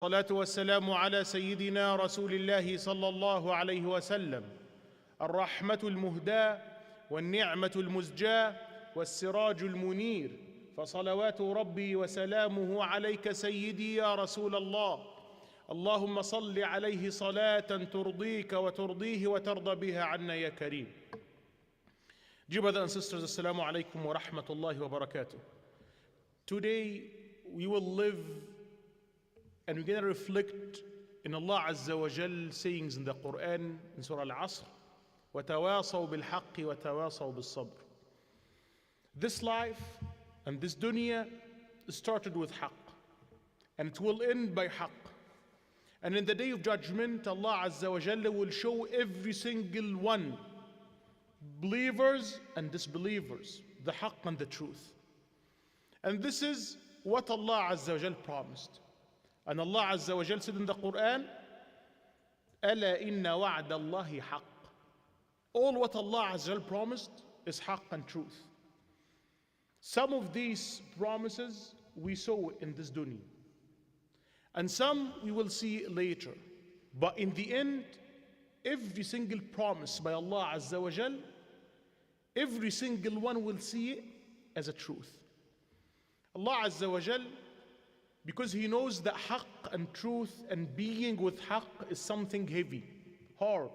الصلاة والسلام على سيدنا رسول الله صلى الله عليه وسلم الرحمة المهداة والنعمة المزجاة والسراج المنير، فصلوات ربي وسلامه عليك سيدي يا رسول الله. اللهم صل عليه صلاة ترضيك وترضيه وترضى بها عنا يا كريم. Dear brothers and sisters, Assalamualaikum Warahmatullahi, Wabarakatuh. Today we will live and we're going to reflect in Allah Azza wa Jal sayings in the Quran in Surah Al-Asr, وَتَوَاصَوْا بِالْحَقِّ وَتَوَاصَوْا بِالصَّبْرِ. This life and this dunya started with haqq, and it will end by haqq. And in the day of judgment, Allah Azza wa Jalla will show every single one, believers and disbelievers, the haqq and the truth. And this is what Allah Azza wa Jalla promised. And Allah Azza wa Jalla said in the Quran, أَلَا إِنَّ وَعْدَ اللَّهِ حَقٌّ. All what Allah Azza wa Jalla promised is haqq and truth. Some of these promises we saw in this dunya, and some we will see later. But in the end, every single promise by Allah Azza wa Jal, every single one will see it as a truth. Allah Azza wa Jal, because He knows that haqq and truth and being with haqq is something heavy, hard,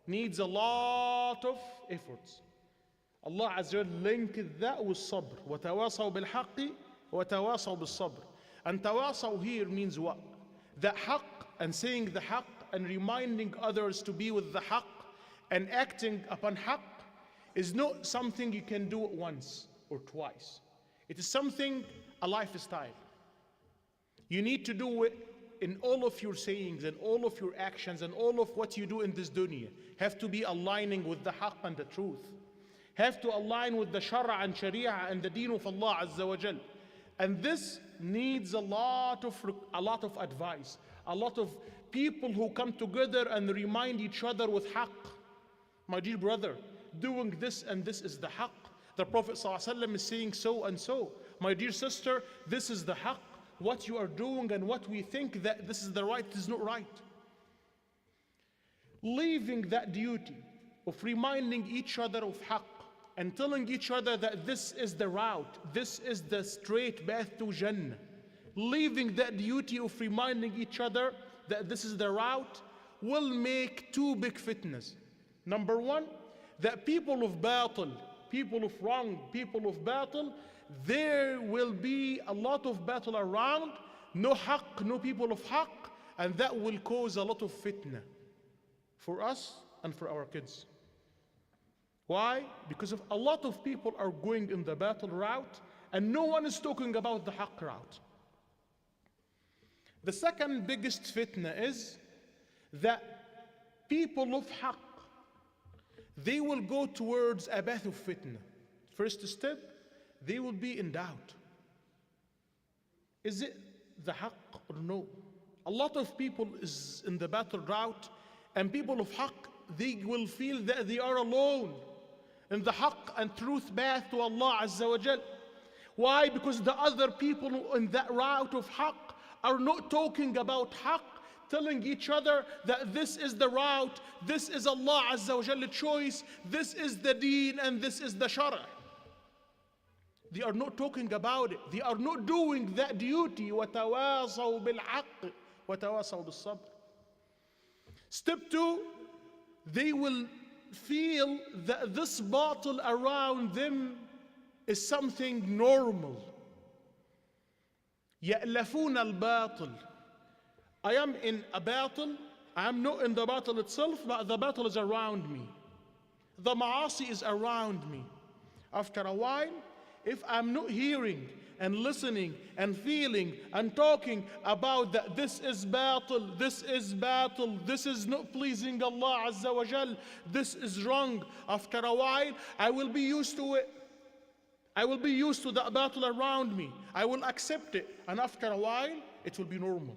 needs a lot of efforts. Allah Azza wa Jal linked that with sabr. وَتَوَاصَوْا بِالْحَقِّ وَتَوَاصَوْا بِالصَّبْرِ. And tawasaw here means what? The haqq and saying the haqq and reminding others to be with the haqq and acting upon haqq is not something you can do once or twice. It is something, a lifestyle. You need to do it in all of your sayings and all of your actions and all of what you do in this dunya. Have to be aligning with the haqq and the truth. Have to align with the shara and sharia and the deen of Allah Azza wa Jal. And this needs a lot of advice, a lot of people who come together and remind each other with haqq. My dear brother, doing this and this is the haqq. The Prophet ﷺ is saying so and so. My dear sister, this is the haqq. What you are doing and what we think that this is the right is not right. Leaving that duty of reminding each other of haqq and telling each other that this is the route, this is the straight path to Jannah. Leaving that duty of reminding each other that this is the route will make two big fitnas. Number one, that people of batil, people of wrong, people of batil, there will be a lot of battle around, no haqq, no people of haqq, and that will cause a lot of fitna for us and for our kids. Why? Because a lot of people are going in the battle route and no one is talking about the haqq route. The second biggest fitna is that people of haqq, they will go towards a path of fitna. First step, they will be in doubt. Is it the haqq or no? A lot of people is in the battle route, and people of haqq, they will feel that they are alone in the haqq and truth path to Allah Azza wa Jal. Why? Because the other people in that route of haqq are not talking about haqq, telling each other that this is the route, this is Allah Azza wa Jalla choice, this is the deen and this is the shara. They are not talking about it. They are not doing that duty. وَتَوَاصَوْا بِالْحَقِّ وَتَوَاصَوْا بِالصَّبْرِ. Step two, they will feel that this battle around them is something normal. يَأْلَفُونَ الْبَاطِلِ. I am in a battle. I am not in the battle itself, but the battle is around me. The ma'asi is around me. After a while, if I'm not hearing and listening and feeling and talking about that this is battle, this is battle, this is not pleasing Allah Azza wa Jal, this is wrong, after a while I will be used to it. I will be used to the battle around me. I will accept it, and after a while it will be normal.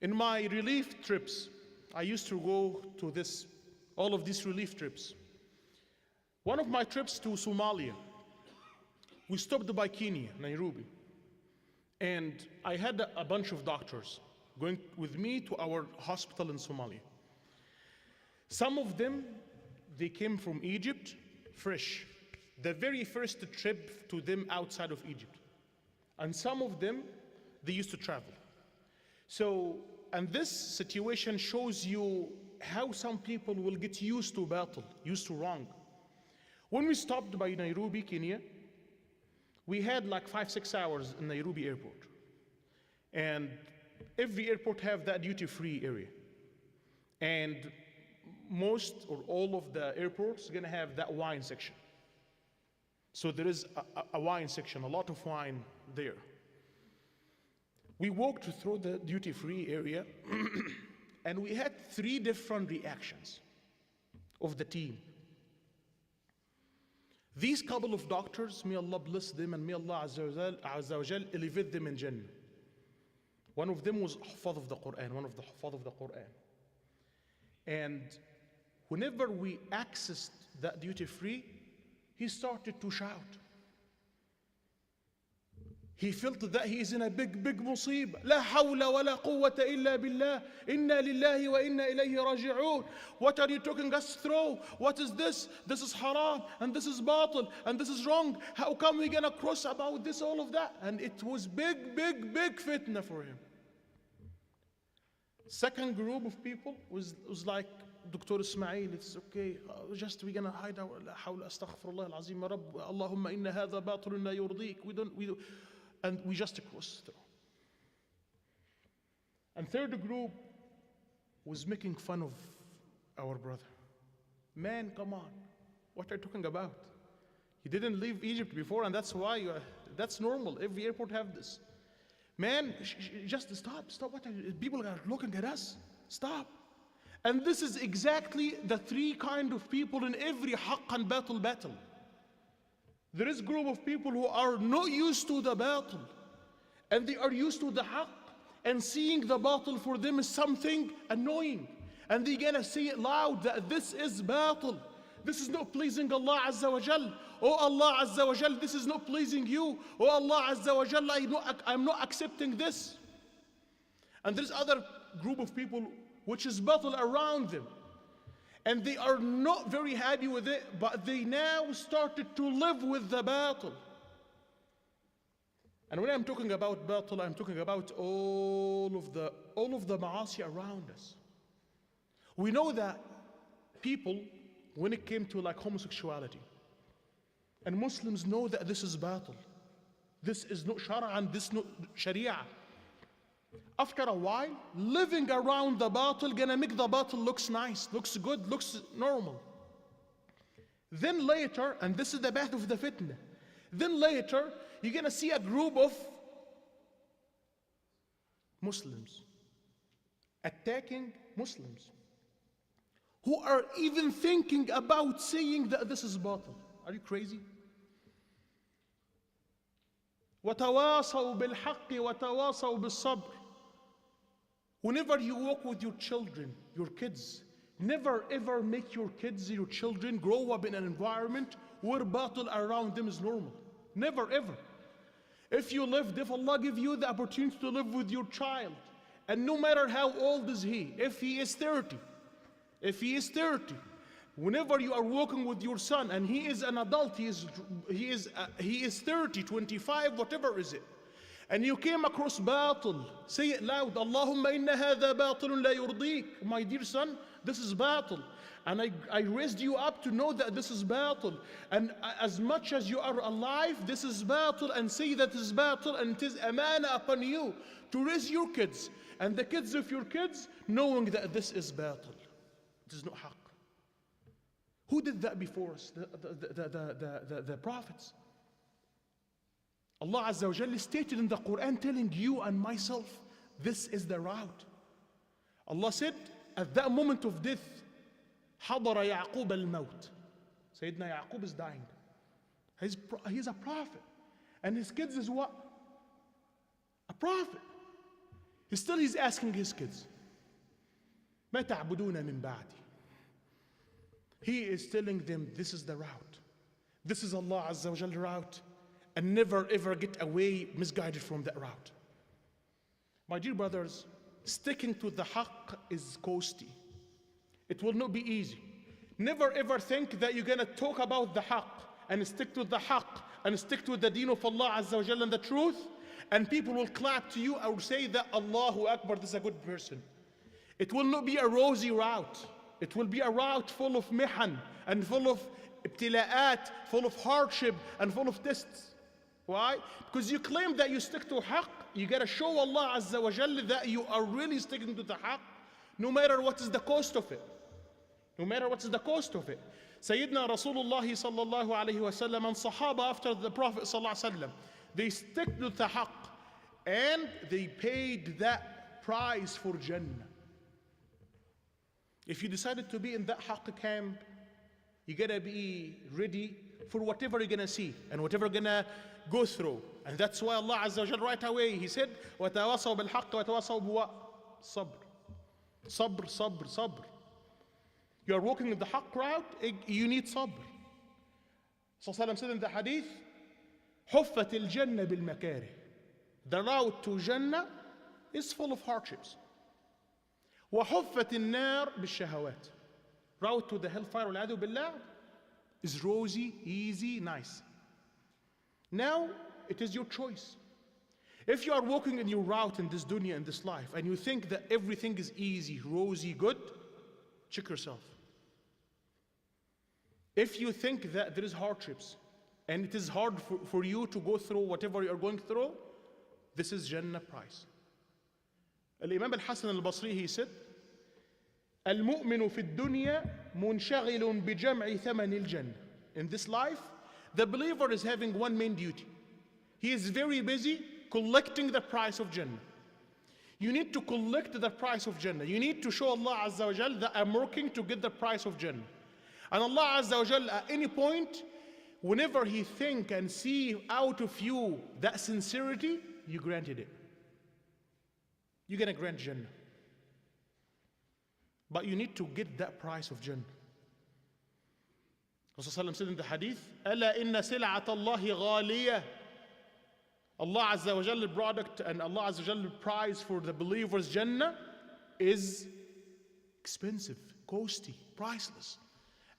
In my relief trips, I used to go to all of these relief trips. One of my trips to Somalia, we stopped by Kenya, Nairobi. And I had a bunch of doctors going with me to our hospital in Somalia. Some of them, they came from Egypt, fresh. The very first trip to them outside of Egypt. And some of them, they used to travel. So, and this situation shows you how some people will get used to battle, used to wrong. When we stopped by Nairobi, Kenya, we had like 5-6 hours in Nairobi airport. And every airport have that duty-free area. And most or all of the airports are gonna have that wine section. So there is a wine section, a lot of wine there. We walked through the duty-free area and we had 3 different reactions of the team. These couple of doctors, may Allah bless them and may Allah Azza wa Jal elevate them in Jannah. One of them was Hafadh of the Quran, one of the Hafadh of the Quran. And whenever we accessed that duty-free, he started to shout. He felt that he is in a big musibah. La hawla wa la quwwata illa billah. Inna lillahi wa inna ilayhi raji'un. What are you talking us through? What is this? This is haram, and this is batil, and this is wrong. How come we gonna cross about this, all of that? And it was big fitna for him. Second group of people was like, Dr. Ismail, it's okay, just we're gonna hide our la hawla astaghfirullah al-azim ya Rabb, Allahumma inna hadha batilun la yurdik. We don't, and we just crossed through. And third group was making fun of our brother. Man, come on, what are you talking about? You didn't leave Egypt before, and that's why that's normal. Every airport have this. Man, just stop. What are you, people are looking at us. Stop. And this is exactly the 3 kind of people in every haqq and battle. There is a group of people who are not used to the battle, and they are used to the haqq, and seeing the battle for them is something annoying. And they're gonna say it loud that this is battle. This is not pleasing Allah Azza wa Jal. Oh Allah Azza wa Jal, this is not pleasing you. Oh Allah Azza wa Jal, I'm not accepting this. And there's other group of people which is battle around them. And they are not very happy with it, but they now started to live with the battle. And when I'm talking about battle, I'm talking about all of the ma'asi around us. We know that people, when it came to like homosexuality, and Muslims know that this is battle. This is not Shara, this is not Sharia. After a while, living around the battle gonna make the battle looks nice, looks good, looks normal. Then later, and this is the path of the fitna, then later you're gonna see a group of Muslims attacking Muslims who are even thinking about saying that this is battle. Are you crazy? وَتَوَاصَوْا بِالْحَقِّ وَتَوَاصَوْا بِالصَّبْرِ. Whenever you walk with your children, your kids, never ever make your kids, your children grow up in an environment where battle around them is normal. Never ever. If Allah give you the opportunity to live with your child, and no matter how old is he, if he is 30, whenever you are walking with your son and he is an adult, he is 30, 25, whatever is it, and you came across battle, say it loud, Allahumma inna hadha batilun la yurdik. My dear son, this is battle. And I raised you up to know that this is battle. And as much as you are alive, this is battle, and say that this is battle, and it is amana upon you to raise your kids and the kids of your kids knowing that this is battle. It is not haqq. Who did that before us? The prophets. Allah Azza wa Jalla stated in the Quran, telling you and myself, this is the route. Allah said, at that moment of death, حضر يعقوب الموت. Sayyidina Yaqub is dying. He's a prophet. And his kids is what? A prophet. He's asking his kids, ما تعبدون من بعدي. He is telling them, this is the route. This is Allah Azza wa Jalla route. and never ever get away misguided from that route. My dear brothers, sticking to the haqq is costly. It will not be easy. Never ever think that you're going to talk about the haqq and stick to the haqq and stick to the deen of Allah Azza wa Jalla and the truth, and people will clap to you or say that Allahu Akbar, this is a good person. It will not be a rosy route. It will be a route full of mihan and full of ibtila'at, full of hardship and full of tests. Why? Because you claim that you stick to haqq, you got to show Allah Azza wa Jalla that you are really sticking to the haqq, no matter what is the cost of it. No matter what is the cost of it. Sayyidina Rasulullah sallallahu alayhi wa sallam and Sahaba after the Prophet sallallahu alayhi wa sallam, they stick to the haqq and they paid that price for Jannah. If you decided to be in that haqq camp, you gotta be ready for whatever you're gonna see and whatever you're gonna go through. And that's why Allah Azza wa Jalla right away, He said, وَتَوَاصَوْا بِالْحَقِّ وَتَوَاصَوْا بِوَا Sabr. Sabr, sabr, sabr. You are walking in the haqq route, you need sabr. Sallallahu said in the hadith, حُفَّتِ الْجَنَّةِ بِالْمَكَارِهِ. The route to Jannah is full of hardships. وَحُفَّتِ النَّارِ بِالشَّهَوَاتِ. Route to the hellfire, وَالْعَيَاذُ بِاللَّهِ, is rosy, easy, nice. Now, it is your choice. If you are walking in your route in this dunya, in this life, and you think that everything is easy, rosy, good, check yourself. If you think that there is hardships, and it is hard for you to go through whatever you are going through, this is Jannah price. Al-Imam al-Hasan al-Basri, he said, المؤمن في الدنيا منشغل بجمع ثمن الجنة. In this life, the believer is having one main duty. He is very busy collecting the price of Jannah. You need to collect the price of Jannah. You need to show Allah Azza wa Jal that I'm working to get the price of Jannah. And Allah Azza wa Jal at any point, whenever He think and see out of you that sincerity, you granted it. You're going to grant Jannah. But you need to get that price of Jannah. Rasulullah said in the hadith, أَلَا إِنَّ سِلْعَةَ اللَّهِ غَالِيَةٌ. Allah Azza wa Jalla product and Allah Azza wa Jalla price for the believers Jannah is expensive, costly, priceless.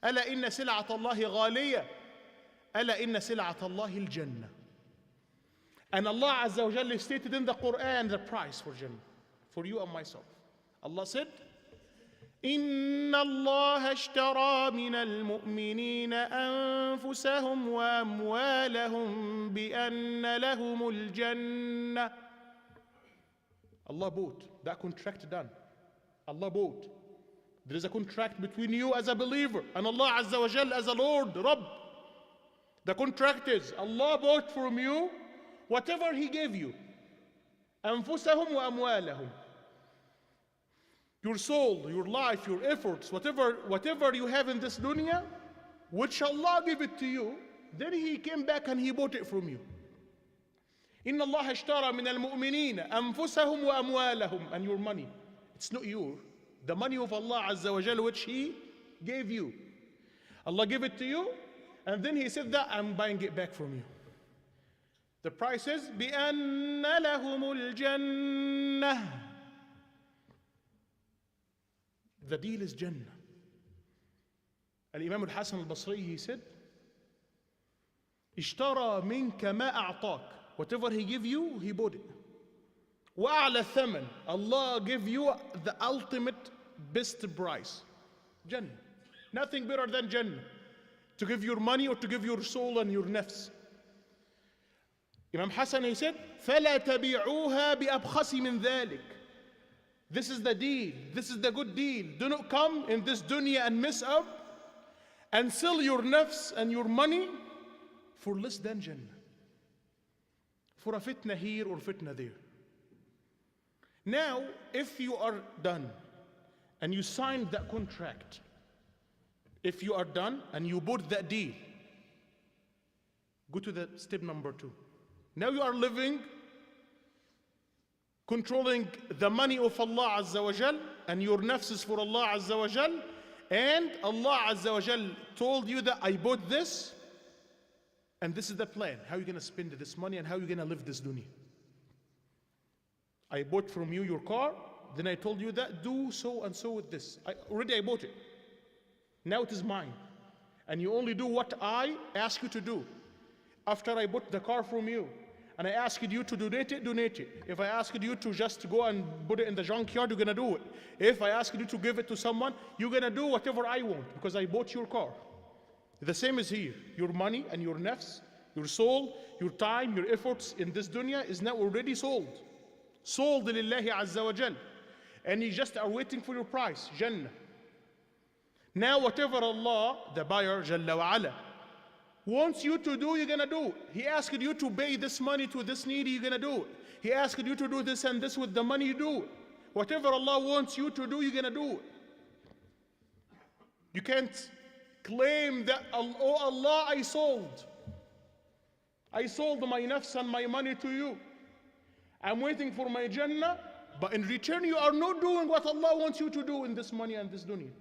أَلَا إِنَّ سِلْعَةَ اللَّهِ غَالِيَةٌ. أَلَا إِنَّ سِلْعَةَ اللَّهِ الْجَنَّةِ. And Allah Azza wa Jalla stated in the Quran the price for Jannah, for you and myself. Allah said, إن الله اشترى من المؤمنين أنفسهم وأموالهم بأن لهم الجنة. Allah bought that contract done. Allah bought. There is a contract between you as a believer and Allah Azza wa Jal as a Lord, Rabb. The contract is Allah bought from you whatever He gave you. أنفسهم وأموالهم. Your soul, your life, your efforts, whatever you have in this dunya, which Allah gave it to you, then He came back and He bought it from you. إن الله اشترى من المؤمنين أنفسهم وأموالهم. And your money, it's not your, the money of Allah Azza wa Jalla which He gave you. Allah gave it to you, and then He said that I'm buying it back from you. The price is بأن لهم الجنة. The deal is Jannah. Al-Imam al-Hasan al-Basri, he said, اشترى منك ما أعطاك. Whatever He give you, He bought it. وأعلى الثمن. Allah give you the ultimate best price. Jannah. Nothing better than Jannah. To give your money or to give your soul and your nafs. Imam Hassan, he said, فَلَا تَبِعُوهَا بِأَبْخَسِ مِنْ ذَلِكَ. This is the deal. This is the good deal. Do not come in this dunya and mess up and sell your nafs and your money for less than Jannah. For a fitna here or fitna there. Now, if you are done and you signed that contract, if you are done and you bought that deal, go to the step number 2. Now you are living, controlling the money of Allah Azza wa Jal, and your nafs is for Allah Azza wa Jal, and Allah Azza wa Jal told you that I bought this, And this is the plan. How are you going to spend this money and how are you going to live this dunya? I bought from you your car, then I told you that, do so and so with this. I bought it. Now it is mine. And you only do what I ask you to do. After I bought the car from you, and I asked you to donate it, donate it. If I asked you to just go and put it in the junkyard, you're going to do it. If I asked you to give it to someone, you're going to do whatever I want because I bought your car. The same is here. Your money and your nafs, your soul, your time, your efforts in this dunya is now already sold. Sold lillahi azza wa jal. And you just are waiting for your price, Jannah. Now whatever Allah, the buyer, Jalla wa ala, wants you to do, you're going to do. He asked you to pay this money to this needy, you're going to do it. He asked you to do this and this with the money, you do it. Whatever Allah wants you to do, you're going to do it. You can't claim that, oh Allah, I sold my nafs and my money to you. I'm waiting for my Jannah, but in return you are not doing what Allah wants you to do in this money and this dunya.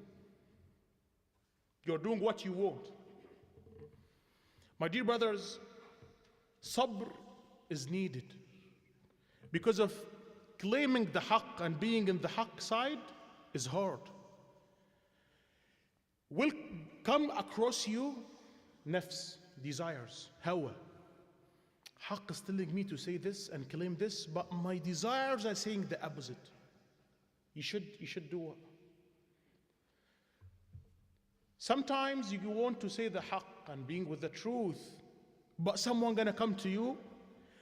You're doing what you want. My dear brothers, sabr is needed because of claiming the haqq and being in the haqq side is hard. Will come across you nafs, desires, hawa. Haqq is telling me to say this and claim this, but my desires are saying the opposite. You should do what? Sometimes you want to say the haqq and being with the truth, but someone gonna come to you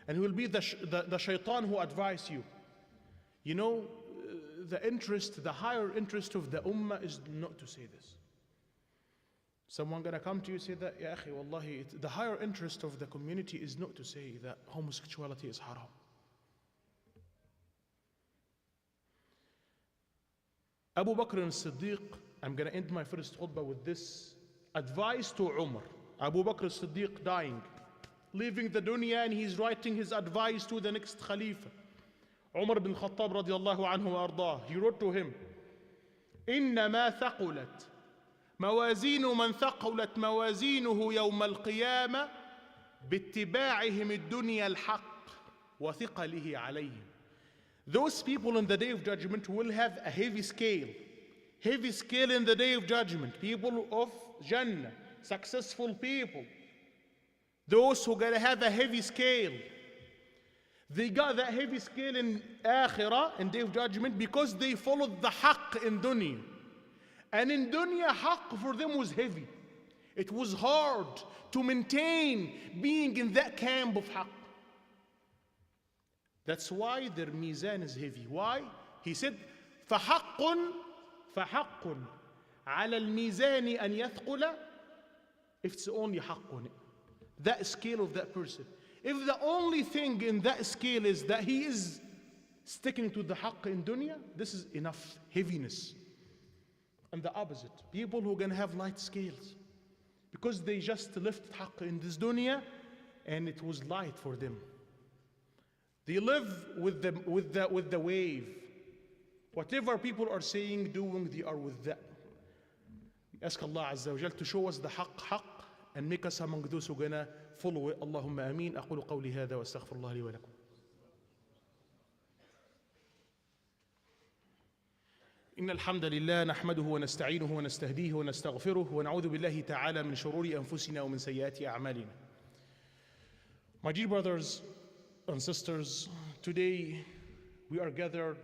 and it will be the shaitan who advise you. You know, the higher interest of the ummah is not to say this. Someone gonna come to you and say that, Ya akhi, wallahi, the higher interest of the community is not to say that homosexuality is haram. Abu Bakr as-Siddiq, I'm going to end my first khutbah with this advice to Umar. Abu Bakr as-Siddiq dying, leaving the dunya, and he's writing his advice to the next Khalifa. Umar bin Khattab radiallahu anhu wa ardah. He wrote to him, إنما ثقلت موازين من ثقلت موازينه يوم القيامة باتباعهم الدنيا الحق وثقله عليهم. Those people in the day of judgment will have a heavy scale in the day of judgment. People of Jannah, successful people, those who are going to have a heavy scale. They got that heavy scale in Akhirah, in day of judgment, because they followed the haqq in dunya. And in dunya, haqq for them was heavy. It was hard to maintain being in that camp of haqq. That's why their mizan is heavy. Why? He said, فَحَقٌّ عَلَى الْمِيزَانِ أَنْ يَثْقُلَ. If it's only haqq on it, that scale of that person. If the only thing in that scale is that he is sticking to the haqq in dunya, this is enough heaviness. And the opposite, people who are going to have light scales, because they just left haqq in this dunya and it was light for them. They live with the wave. Whatever people are saying, doing, they are with that. We ask Allah Azza wa Jal to show us the haqq and make us among those who are gonna follow it. Allahumma ameen. أقول قولي هذا وأستغفر الله لي ولكم. إن الحمد لله نحمده ونستعينه ونستهديه ونستغفره ونعوذ بالله تعالى من شرور أنفسنا ومن سيئات أعمالنا. My dear brothers and sisters, today we are gathering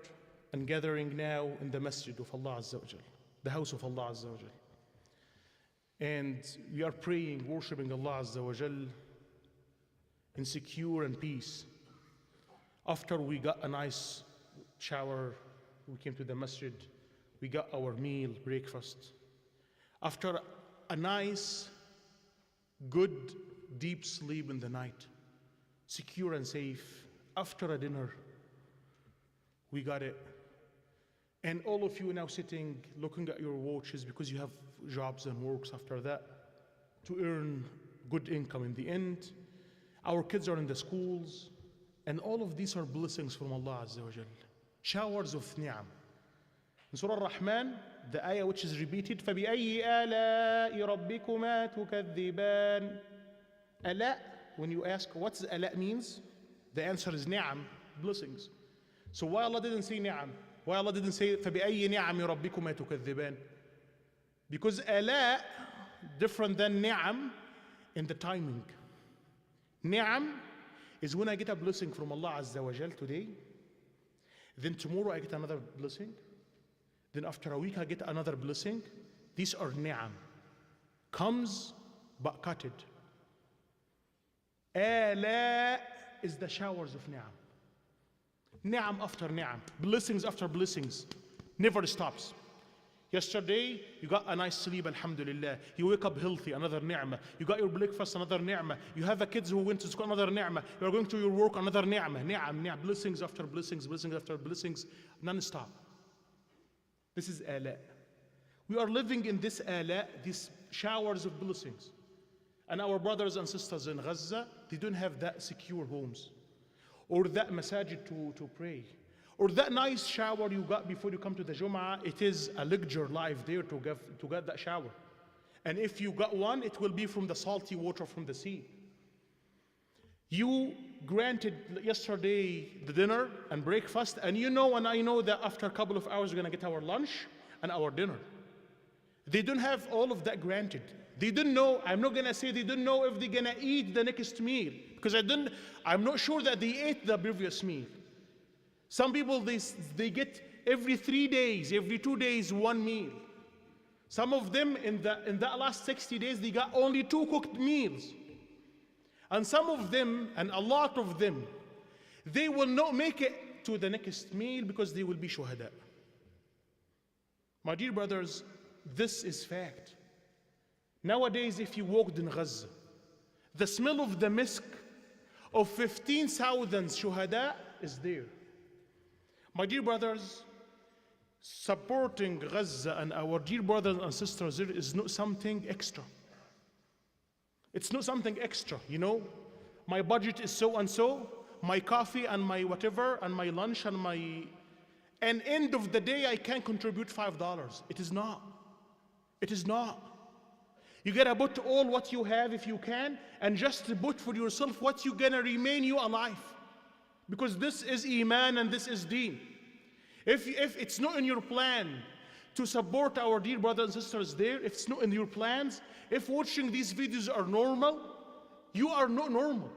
now in the Masjid of Allah Azza wa Jal, the house of Allah Azza wa Jal. And we are praying, worshiping Allah Azza wa Jal in secure and peace. After we got a nice shower, we came to the masjid, we got our meal, breakfast. After a nice, good, deep sleep in the night, secure and safe, after a dinner, we got it. And all of you now sitting, looking at your watches because you have jobs and works after that to earn good income in the end. Our kids are in the schools, and all of these are blessings from Allah Azza wa Jal. Showers of ni'am. In Surah Ar-Rahman, the ayah which is repeated, فَبِأَيِّ آلَاءِ رَبِّكُمَا تُكَذِّبَانِ. Ala when you ask what's ala means, the answer is ni'am, blessings. So why Allah didn't say ni'am? Why Allah didn't say فَبِأَيِّ نِعَمِ رَبِّكُمَا تُكَذِّبَانِ? Because ala different than ni'am in the timing. Ni'am is when I get a blessing from Allah Azza wa Jal today, then tomorrow I get another blessing, then after a week I get another blessing. These are ni'am. Comes but cutted. Ala is the showers of ni'am. Ni'am after ni'am. Blessings after blessings. Never stops. Yesterday, you got a nice sleep, alhamdulillah. You wake up healthy, another ni'mah. You got your breakfast, another ni'mah. You have a kids who went to school, another ni'mah. You are going to your work, another ni'mah. Ni'am. Blessings after blessings, blessings after blessings, non-stop. This is ala. We are living in this ala, these showers of blessings. And our brothers and sisters in Gaza, they don't have that secure homes, or that masajid to pray, or that nice shower you got before you come to the Jum'ah. It is a luxury life there to get that shower. And if you got one, it will be from the salty water from the sea. You granted yesterday the dinner and breakfast, and you know and I know that after a couple of hours we're gonna get our lunch and our dinner. They don't have all of that granted. They don't know, I'm not gonna say they don't know if they're gonna eat the next meal, because I'm not sure that they ate the previous meal. Some people, they get every 3 days, every 2 days, one meal. Some of them in that last 60 days, they got only 2 cooked meals. And some of them, and a lot of them, they will not make it to the next meal because they will be shuhada. My dear brothers, this is fact. Nowadays, if you walked in Gaza, the smell of the misk of 15,000 shuhada is there. My dear brothers, supporting Gaza and our dear brothers and sisters there is not something extra. It's not something extra, you know. My budget is so and so, my coffee and my whatever, and my lunch and and end of the day I can contribute $5. It is not. It is not. You gotta put all what you have if you can, and just put for yourself what you gonna remain you alive. Because this is Iman and this is Deen. If it's not in your plan to support our dear brothers and sisters there, if it's not in your plans, if watching these videos are normal, you are not normal.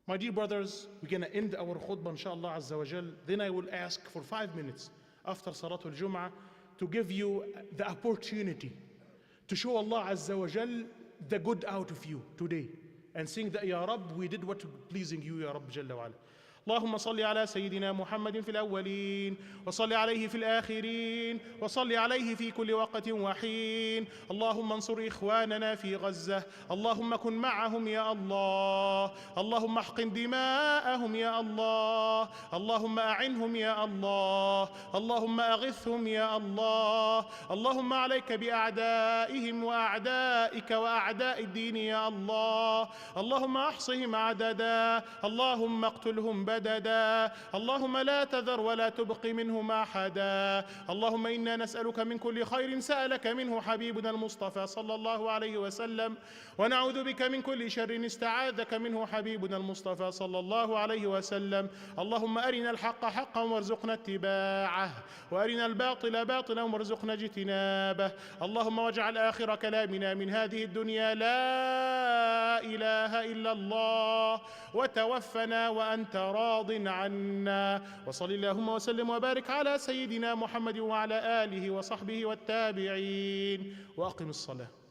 My dear brothers, we're gonna end our khutbah inshallah azza wa jal. Then I will ask for 5 minutes after Salatul Jum'ah to give you the opportunity to show Allah azza wa jal the good out of you today, and sing that Ya Rabb, we did what pleasing you, Ya Rabb Jalla wa Ala. اللهم صل على سيدنا محمد في الأولين وصل عليه في الآخرين وصل عليه في كل وقت وحين. اللهم انصر إخواننا في غزة، اللهم كن معهم يا الله، اللهم احقن دماءهم يا الله، اللهم أعنهم يا الله، اللهم أغثهم يا الله، اللهم عليك بأعدائهم وأعدائك وأعداء الدين يا الله، اللهم أحصهم عددا، اللهم اقتلهم بددا، اللهم لا تذر ولا تبق منهم أحدا. اللهم إنا نسألك من كل خير سألك منه حبيبنا المصطفى صلى الله عليه وسلم، ونعوذ بك من كل شر استعاذك منه حبيبنا المصطفى صلى الله عليه وسلم. اللهم أرنا الحق حقا وارزقنا اتباعه، وأرنا الباطل باطلا وارزقنا اجتنابه. اللهم واجعل آخر كلامنا من هذه الدنيا لا إله إلا الله، وتوفنا وأنت راض عنا. وصل اللهم وسلم وبارك على سيدنا محمد وعلى آله وصحبه والتابعين، وأقم الصلاة.